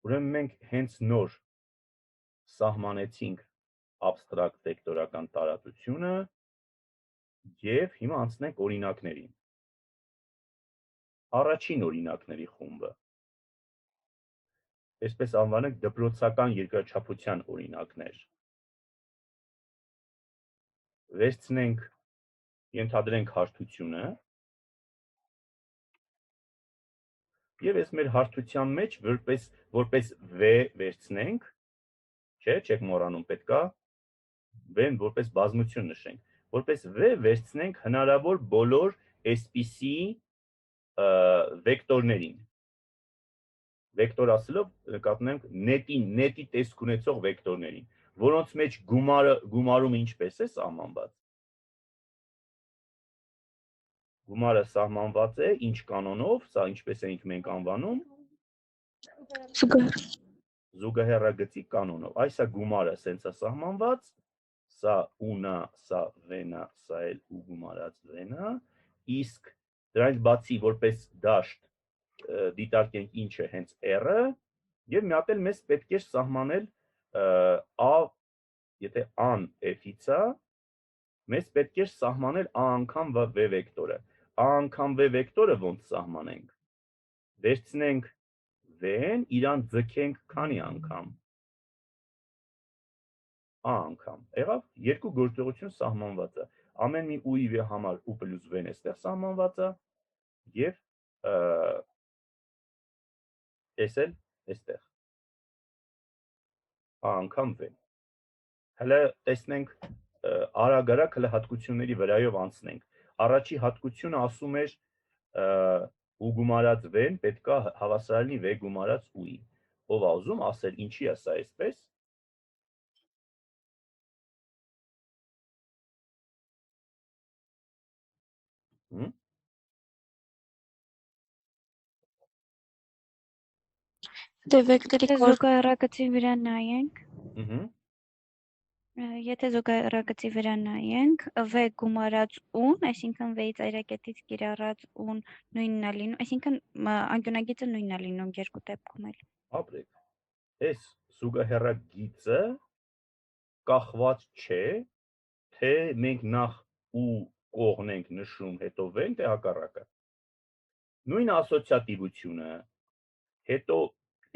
Ուրեմն մենք հենց նոր սահմանեցինք abstract վեկտորական տարածությունը եւ հիմա անցնենք օրինակներին։ Առաջին օրինակների խումբը։ Այսպես անվանենք դպրոցական երկրաչափության օրինակներ։ Վերցնենք, ենթադրենք հարթությունը եւ այս մեր հարթության մեջ որպես v վերցնենք, չէ, չեք մոռանում, պետքա v-ն որպես բազմություն նշենք, որպես v վերցնենք հնարավոր բոլոր այսպիսի վեկտորներին։ Վեկտոր ասելով նկատենք նետի տեսք ունեցող վեկտորներին, որոնց մեջ գումարումը ինչպես է սահմանված։ Գումարը սահմանված է ինչ կանոնով, սա ինչպես ենք մենք անվանում, զուգահեռագծի կանոնով։ Այս է գումարը սենց է սահմանված, սա u-ն է, սա v-ն է, սա էլ u գումարած v-ն է, իսկ դրանից բացի որպես դաշտ դիտարկենք ինչ է հենց r-ը, եւ մի հատ էլ մեզ պետք է սահմանել a, եթե a-ն f-ից է, մեզ պետք է սահմանել a անգամ v վեկտորը։ A անգամ v վեկտորը ոնց սահմանենք։ Վերցնենք v-ն, իրան ձգենք քանի անգամ։ A անգամ։ Եղավ, երկու գործողություն սահմանված է։ Ամեն մի u-ի համար u + v-ն էստեղ սահմանված է եւ էս էլ էստեղ։ A անգամ v։ Հələ տեսնենք արագ-արագ հələ հատկությունների վրայով անցնենք։ Առաջի հատկությունը ասում էր u գումարած v-ն պետքա հավասար լինի v գումարած u-ի։ Ով է ուզում ասել ինչի է սա այսպես։ Դե վեկտորի զուգահեռագծի վրա նայենք։ Եթե զուգահեռագծի վրա նայենք, v գումարած u-ն, այսինքն v-ից այրակետից կիրառած u-ն նույնն է լինում, այսինքն անկյունագիծը նույնն է լինում երկու դեպքում էլ։ Ապրեք։ Այս զուգահեռագիծը կախված չէ, թե մենք նախ u կողն ենք նշում, հետո v-ն, թե հակառակը։ Նույն ասոցիատիվությունը, հետո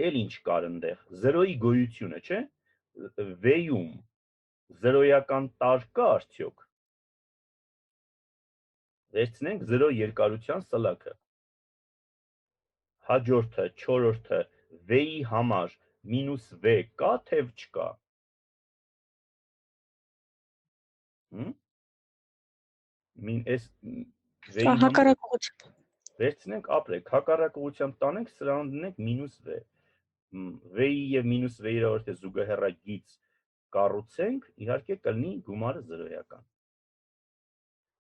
էլ ինչ կար ընդեղ, 0-ի գոյությունը, չէ։ V-ում 0-ական տար կա արդյոք։ Վերցնենք 0 երկարության սլաքը։ Հաջորդը, չորրորդը v-ի համար -v կա, թե չկա։ Հակառակ ուղղությամբ։ Վերցնենք, ապրեք, հակառակ ուղղությամբ տանենք, սրան դնենք -v։ V-ի եւ -v-ի իրար զուգահեռագիծ կառուցենք, իհարկե կլինի գումարը 0-ական։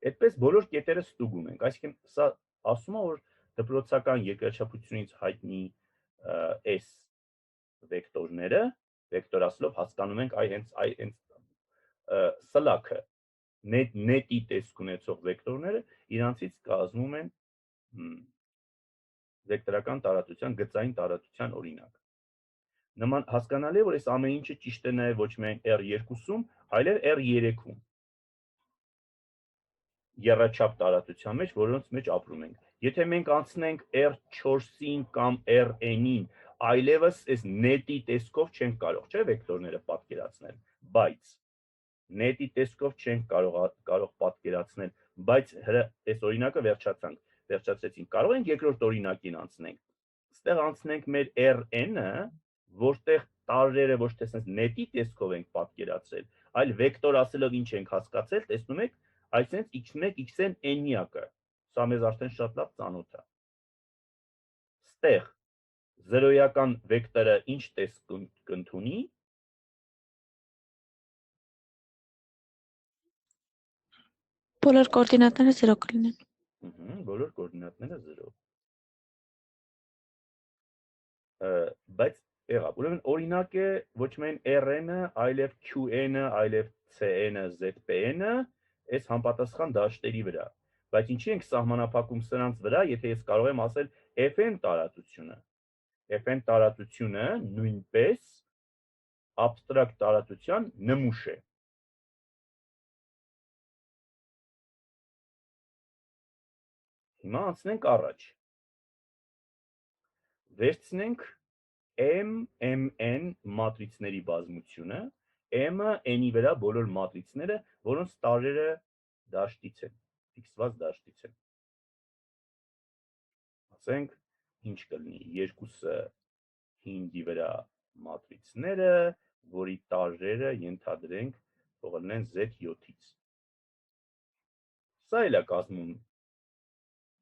Այդպես բոլոր կետերը ստուգում ենք, այսինքն սա ասում է, որ դպրոցական երկրաչափությունից հայտնի այս վեկտորները, վեկտոր ասելով հասկանում ենք հենց սլաքը, նետի տեսք ունեցող վեկտորները իրանցից կազմում են վեկտորական տարածության, գծային տարածության օրինակ։ Նման հասկանալի է, որ այս ամեն ինչը ճիշտ է նաև ոչ միայն R2-ում, այլև R3-ում։ Եռաչափ տարածության մեջ, որոնց մեջ ապրում ենք։ Եթե մենք անցնենք R4-ին կամ Rn-ին, այլևս այս նետի տեսքով չենք կարող, չէ՞, վեկտորները պատկերացնել, բայց նետի տեսքով չենք կարող պատկերացնել, բայց այս օրինակը վերջացրեցինք։ Կարող ենք երկրորդ օրինակին անցնենք։ Այստեղ անցնենք մեր Rn-ը, որտեղ տարրերը ոչ թե sense նետի տեսքով ենք պատկերացրել, այլ վեկտոր ասելով ինչ ենք հասկացել, տեսնում եք, այսինքն x1, xn n-յակը։ Սա մեզ արդեն շատ լավ ծանոթ է։ Ստեղ 0-ական վեկտորը ինչ տեսք կընդունի։ Բոլոր կոորդինատները 0 կլինեն։ Բոլոր կոորդինատները 0։ Բայց եղավ, ուրեմն օրինակ է ոչ միայն Rn-ը, այլև Qn-ը, այլև Cn-ը, Zp-ը այս համապատասխան դաշտերի վրա։ Բայց ինչի ենք սահմանափակում սրանց վրա, եթե ես կարող եմ ասել Fn տարածությունը։ Fn տարածությունը նույնպես abstract տարածության նմուշ է։ Հիմա անցնենք առաջ։ Վերցնենք m մատրիցների բազմությունը, m-ը n-ի վրա բոլոր մատրիցները, որոնց տարրերը դաշտից են, ֆիքսված դաշտից են։ Ասենք, ինչ կլինի, երկուսը 5-ի վրա մատրիցները, որի տարրերը ենթադրենք թող լինեն z7-ից։ Սա էլ է կազմում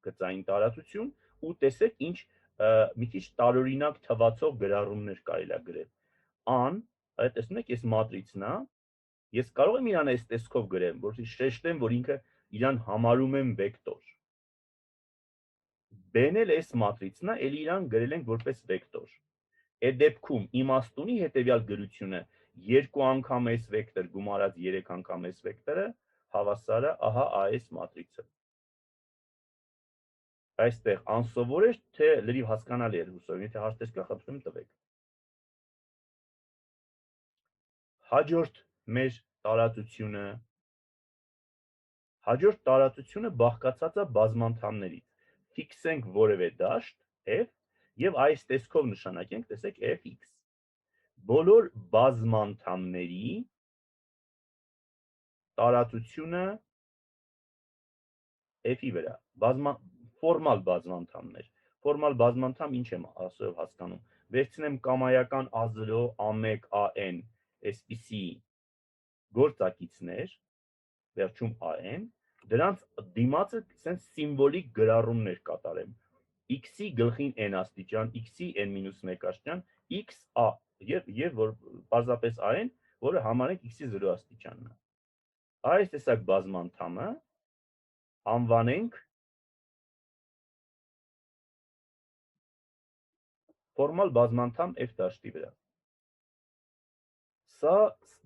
գծային տարածություն ու տեսեք ինչ մի քիչ տարօրինակ թվացող գրառումներ կարելի է գրել։ Ան, այդ տեսնում եք, այս մատրիցն է, ես կարող եմ իրան այս տեսքով գրեմ, որովհետեւ շեշտեմ, որ ինքը իրան համարում եմ վեկտոր։ B-ն էլ այս մատրիցն է, ելի իրան գրել ենք որպես վեկտոր։ Այդ դեպքում իմաստունի հետևյալ գրությունը 2 անգամ այս վեկտոր գումարած 3 անգամ այս վեկտորը հավասարը ահա այս մատրիցը։ Այստեղ անսովոր է, թե լրիվ հասկանալի է հուսով, եթե հարցեր կա, խնդրում եմ տվեք։ Հաջորդ մեր տարածությունը բաղկացած է բազմանդամներից։ Ֆիքսենք որևէ դաշտ f եւ այս տեսքով նշանակենք, տեսեք fx։ Բոլոր բազմանդամների տարածությունը f-ի վրա, ֆորմալ բազմանդամներ։ Ֆորմալ բազմանդամ ինչ եմ ասելով հասկանում։ Վերցնեմ կամայական a0, a1, an, այսպիսի գործակիցներ, վերջում an, դրանց դիմացը sense սիմվոլիկ գրառումներ կատարեմ։ X-ի գլխին n աստիճան, x-ի n-1 աստիճան, x a եւ որ պարզապես an, որը համարենք x-ի 0 աստիճանն է։ Այս տեսակ բազմանդամը անվանենք ֆորմալ բազմանդամ f դաշտի վրա։ Սա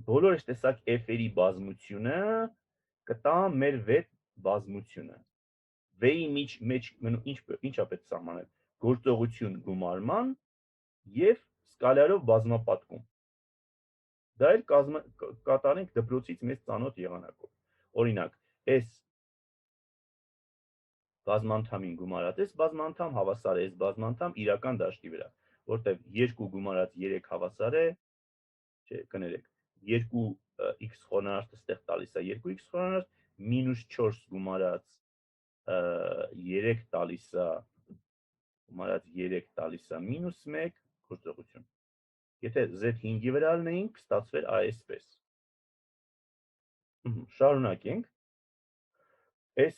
բոլոր այս տեսակ f-երի բազմությունը կտա մեր վետ բազմությունը։ V-ի մեջ ինչա պետք սահմանել, գործողություն գումարման եւ սկալարով բազմապատկում։ Դա էլ կատարենք դպրոցից մեզ ծանոթ եղանակով։ Օրինակ, այս բազմանդամին գումարած այս բազմանդամ հավասար է այս բազմանդամ իրական դաշտի վրա, որտեղ 2 գումարած 3 հավասար է, չէ, կներեք, 2x խորնարաշտը ստեղ տալիս է 2x խորնարաշտ, -4 գումարած 3 տալիս է -1 գործողություն։ Եթե z5-ի վրա լինեինք, ստացվեր այսպես։ Շարունակենք։ Այս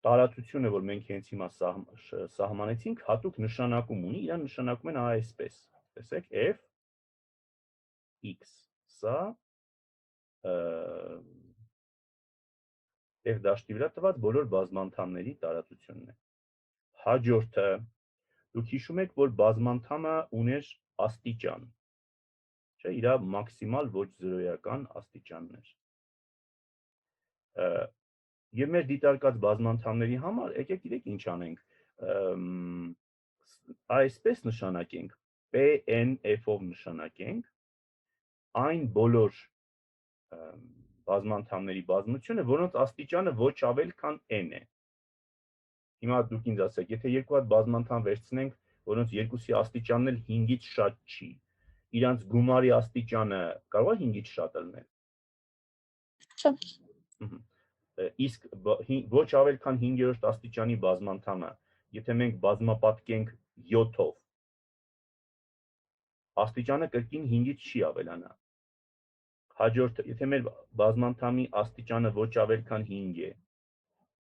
տարածությունը, որ մենք հենց հիմա սահմանեցինք, հատուկ նշանակում ունի, իրան նշանակում են այսպես։ Տեսեք, f x, սա f դաշտի վրա տված բոլոր բազմանդամների տարածությունն է։ Հաջորդը, դուք հիշում եք, որ բազմանդամը ուներ աստիճան, չէ, իր մաքսիմալ ոչ զրոյական աստիճաններ։ Եվ մեր դիտարկած բազմանդամների համար, եկեք գիտեք ինչ անենք, այսպես նշանակենք, PNF-ով նշանակենք այն բոլոր բազմանդամների բազմությունը, որոնց աստիճանը ոչ ավել քան n է։ Հիմա դուք ինձ ասեք, եթե երկու հատ բազմանդամ վերցնենք, որոնց երկուսի աստիճանն էլ 5-ից շատ չի, իրանց գումարի աստիճանը կարող է 5-ից շատ լինել։ Իսկ ոչ ավել քան 5-րդ աստիճանի բազմանդամը, եթե մենք բազմապատկենք 7-ով, աստիճանը կրկին 5-ից չի ավելանա։ Հաջորդը, եթե մեր բազմանդամի աստիճանը ոչ ավել քան 5 է,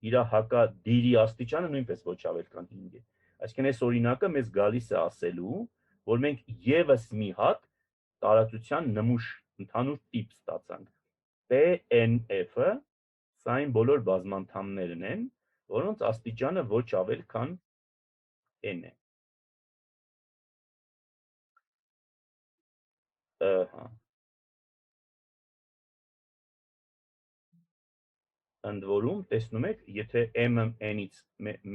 իր հակադիրի աստիճանը նույնպես ոչ ավել քան 5 է։ Այսինքն այս օրինակը մեզ գալիս է ասելու, որ մենք եւս մի հատ տարածության նմուշ ընդհանուր տիպ ստացանք։ PNF-ը սա այն բոլոր բազմանդամներն են, որոնց աստիճանը ոչ ավել քան n է։ Ընդ որում, տեսնում եք, եթե m-ը n-ից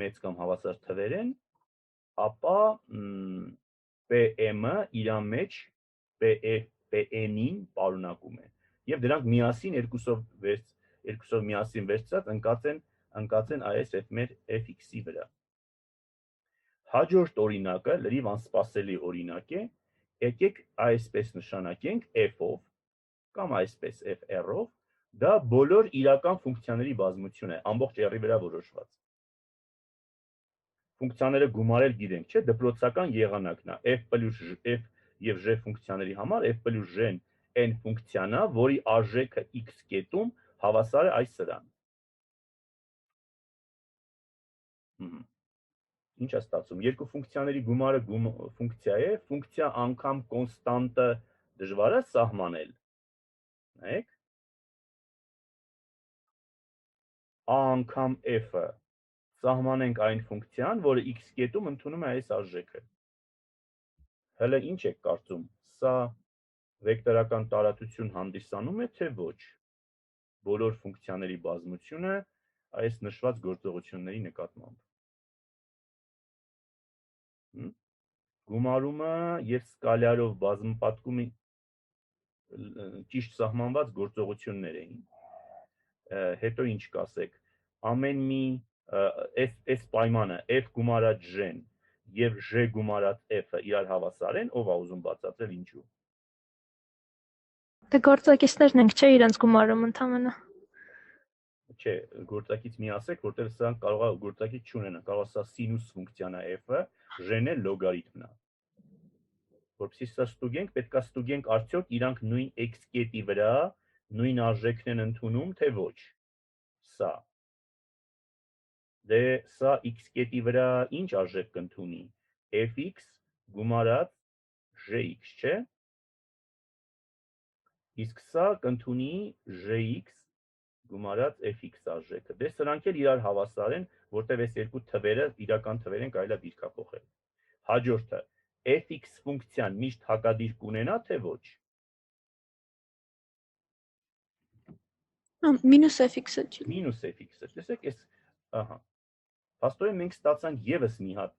մեծ կամ հավասար թվեր են, ապա PM-ը իր մեջ PN-ին պարունակում է։ Եվ դրանք միասին երկուսով միասին վերցրած ընկած են այս մեր fx-ի վրա։ Հաջորդ օրինակը լրիվ անսպասելի օրինակ է։ Եկեք այսպես նշանակենք f-ով կամ այսպես fr-ով, դա բոլոր իրական ֆունկցիաների բազմություն է, ամբողջ r-ի վրա որոշված։ Ֆունկցիաները գումարել գիտենք, չէ՞, դպրոցական եղանակն է f f եւ g ֆունկցիաների համար f + g-ն n ֆունկցիան է, որի արժեքը x կետում հավասար է այս սրան։ Ինչ է ստացվում։ Երկու ֆունկցիաների գումարը ֆունկցիա է, ֆունկցիա անգամ կոնստանտը դժվար է սահմանել։ Նայեք։ A անգամ f-ը սահմանենք այն ֆունկցիան, որը x կետում ընդունում է այս արժեքը։ Հələ ինչ եք կարծում, սա վեկտորական տարածություն հանդիսանում է, թե ոչ։ Բոլոր ֆունկցիաների բազմությունը այս նշված գործողությունների նկատմամբ։ Գումարումը եւ սկալярով բազմապատկումը ճիշտ սահմանված գործողություններ էին։ Հետո ինչ կասեք, ամեն մի այս պայմանը f գումարած g-ն եւ g գումարած f-ը իրար հավասար են, ով է ուզում բացատրել ինչու։ Դե գործակիցներն ենք, չէ, իրենց գումարում ընդամենը։ Չէ, գործակից մի ասեք, որտեղ սրանք կարող է գործակից չունենա, կարող է սա սինուս ֆունկցիան է f-ը, g-ն է լոգարիթմն է։ Որպեսզի սա ստուգենք, պետք է ստուգենք արդյոք իրանք նույն x կետի վրա նույն արժեքն են ընդունում, թե ոչ։ Սա։ Դե սա x կետի վրա ինչ արժեք կընդունի, fx գումարած gx, չէ։ Իսկ սա կընդունի gx գումարած fx արժեքը։ Դե սրանք էլ իրար հավասար են, որտեղ այս երկու թվերը իրական թվեր են, կարելի է դիրքափոխել։ Հաջորդը fx ֆունկցիան միշտ հակադիր կունենա, թե ոչ։ Մինուս fx-ը չի։ Մինուս fx-ը, տեսեք, այս, ահա։ Փաստորեն մենք ստացանք եւս մի հատ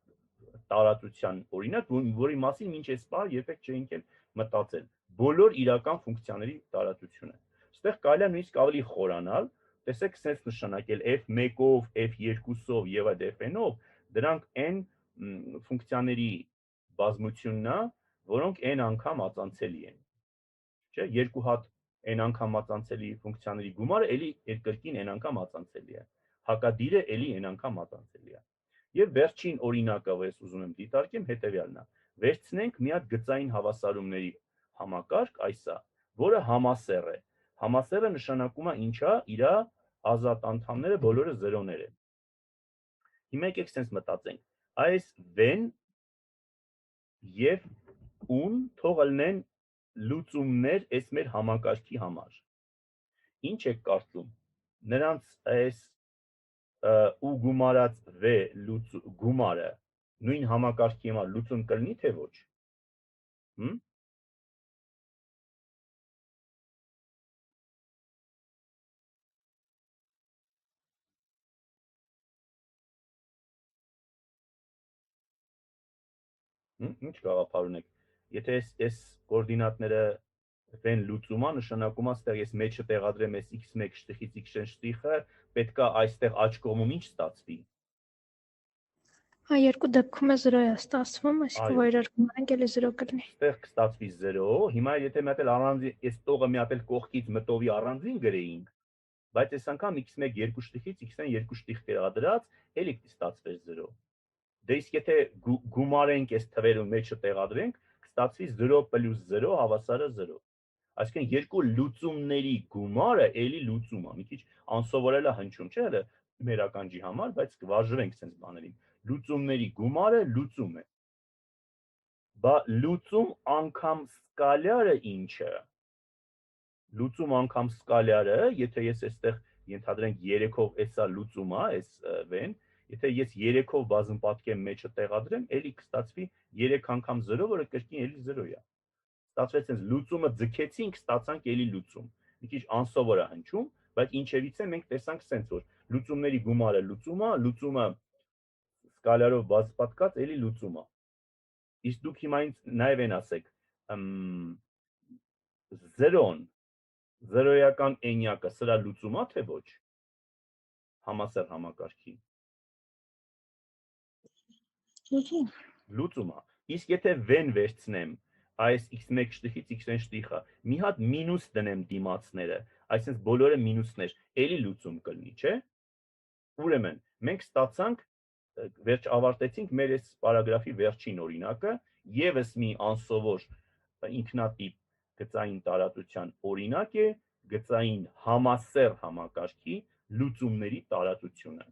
տարածության օրինակ, որի մասին մինչ այս բառը երբեք չէինք էլ մտածել։ Բոլոր իրական ֆունկցիաների տարածությունը։ Այստեղ կարելի է նույնիսկ ավելի խորանալ, տեսեք, sense նշանակել f1-ով, f2-ով եւ այդ fn-ով, դրանք n ֆունկցիաների բազմությունն է, որոնք n անգամ ածանցելի են։ Չէ, երկու հատ n անգամ ածանցելի ֆունկցիաների գումարը էլի երկրկին n անգամ ածանցելի է։ Հակադիրը էլի n անգամ ածանցելի է։ Եվ վերջին օրինակը, որ ես ուզում եմ դիտարկեմ, հետեւյալն է։ Վերցնենք մի հատ գծային հավասարումների համակարգ, այսա, որը համասեռ է։ Համասեռը նշանակում է ինչա, իր ազատ անդամները բոլորը 0-ներ են։ Հիմա եկեք sense մտածենք։ Այս v-ն եւ u-ն թող լինեն լուծումներ այս մեր համակարգի համար։ Ինչ եք կարծում։ Նրանց այս ու գումարած v գումարը նույն համակարգի համար լուծում կլինի, թե ոչ։ Ինչ գաղափար ունեք։ Եթե այս կոորդինատները v-ն լուծումա, նշանակում է, այստեղ ես մեջը տեղադրեմ այս x1 շտիխից x2 շտիխը, պետքա այստեղ աջ կողմում ինչ ստացվի։ Հա, երկու դեպքում է 0 է ստացվում, այսինքն որ իրար գումարենք էլի 0 կլինի։ Այստեղ կստացվի 0, հիմա եթե մի հատ էլ առանձին, այս տողը մի հատ էլ կողքից մտովի առանձին գրեինք, բայց այս անգամ x1 2 շտիխից x-ն 2 շտիխ տեղադրած, էլի կստացվեր 0։ Դե իսկ եթե գումարենք այս թվերում մեջը տեղադրենք, կստացվի 0 + 0 հավասարը 0։ Այսինքն երկու լուծումների գումարը էլի լուծում է, մի քիչ անսովորել է հնչում, չէ՞, հələ մեր ականջի համար, բայց կվարժվենք sense բաներին։ Լուծումների գումարը լուծում է։ Բա լուծում անգամ սկալյարը ինչ է։ Լուծում անգամ սկալյարը, եթե ես այստեղ ենթադրենք 3-ով էսա լուծում է, այս v-ն, եթե ես 3-ով բազմապատկեմ մեջը տեղադրեմ, էլի կստացվի 3 անգամ 0, որը կրկին էլի 0 է։ Ստացվեց sense լուծումը ձգեցինք, ստացանք էլի լուծում։ Մի քիչ անսովոր է հնչում, բայց ինչևից է մենք տեսանք sense, որ լուծումների գումարը լուծում է, լուծումը սկալարով բացպատկած էլի լուծում է։ Իսկ դուք հիմա ինձ նաև են ասեք, 0-ն, զերոյական էնյակը սրա լուծում է, թե ոչ։ Համասեռ համակարգի։ Լուծում է։ Իսկ եթե v-ն վերցնեմ, այս x1 շտիխից x-n շտիխը, մի հատ մինուս դնեմ դիմացները, այսինքն բոլորը մինուսներ, էլի լուծում կլինի, չէ՞։ Ուրեմն, մենք ստացանք, վերջ ավարտեցինք մեր այս պարագրաֆի վերջին օրինակը, եւս մի անսովոր ինքնատիպ գծային տարածության օրինակ է, գծային համասեռ համակարգի լուծումների տարածությունը։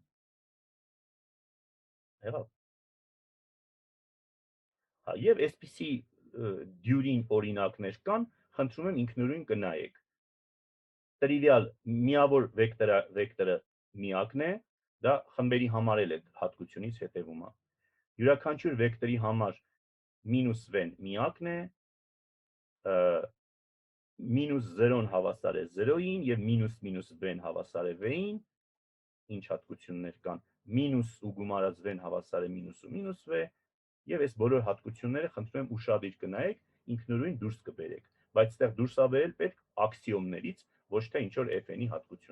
Եղավ։ Եվ այսպիսի դյուրին օրինակներ կան, խնդրում եմ ինքնուրույն կնայեք։ Տրիվիալ միավոր վեկտորը միակն է, դա խմբերի համար էլ է հատկությունից հետևում է։ Յուրաքանչյուր վեկտորի համար մինուս v-ն միակն է, մինուս 0-ն հավասար է 0-ին եւ մինուս v-ն հավասար է v-ին, ինչ հատկություններ կան, մինուս ու գումարած v-ն հավասար է մինուս ու մինուս v, եւ այս բոլոր հատկությունները խնդրում եմ ուշադիր կնայեք, ինքնուրույն դուրս կբերեք, բայց այդտեղ դուրս ա բերել պետք աքսիոմներից, ոչ թե ինչ որ f-ի հատկություն